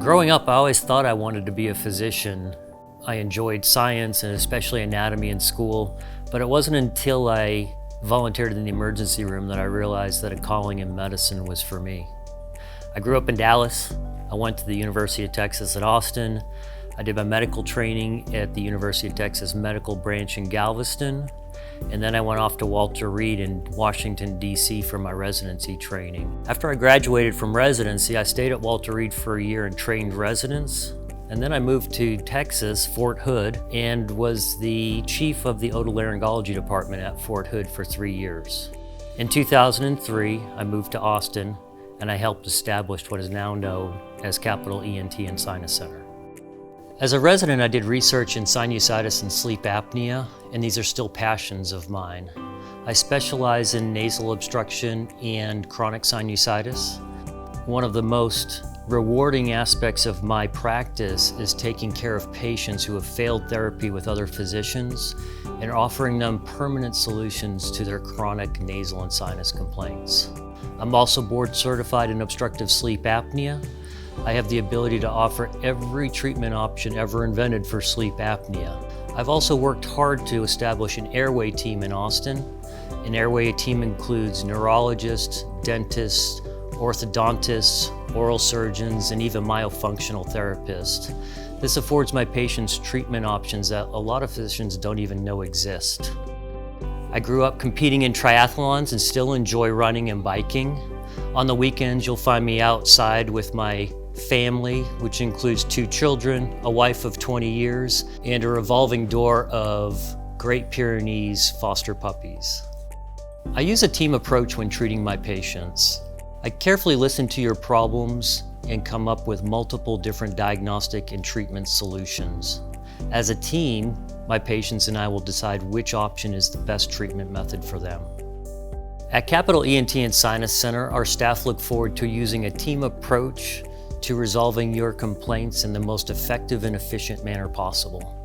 Growing up, I always thought I wanted to be a physician. I enjoyed science and especially anatomy in school, but it wasn't until I volunteered in the emergency room that I realized that a calling in medicine was for me. I grew up in Dallas. I went to the University of Texas at Austin. I did my medical training at the University of Texas Medical Branch in Galveston. And then I went off to Walter Reed in Washington, D.C. for my residency training. After I graduated from residency, I stayed at Walter Reed for a year and trained residents. And then I moved to Texas, Fort Hood, and was the chief of the otolaryngology department at Fort Hood for 3 years. In 2003, I moved to Austin, and I helped establish what is now known as Capital ENT and Sinus Center. As a resident, I did research in sinusitis and sleep apnea, and these are still passions of mine. I specialize in nasal obstruction and chronic sinusitis. One of the most rewarding aspects of my practice is taking care of patients who have failed therapy with other physicians and offering them permanent solutions to their chronic nasal and sinus complaints. I'm also board certified in obstructive sleep apnea. I have the ability to offer every treatment option ever invented for sleep apnea. I've also worked hard to establish an airway team in Austin. An airway team includes neurologists, dentists, orthodontists, oral surgeons, and even myofunctional therapists. This affords my patients treatment options that a lot of physicians don't even know exist. I grew up competing in triathlons and still enjoy running and biking. On the weekends, you'll find me outside with my family, which includes 2 children, a wife of 20 years, and a revolving door of Great Pyrenees foster puppies. I use a team approach when treating my patients. I carefully listen to your problems and come up with multiple different diagnostic and treatment solutions. As a team, my patients and I will decide which option is the best treatment method for them. At Capital ENT and Sinus Center, our staff look forward to using a team approach to resolving your complaints in the most effective and efficient manner possible.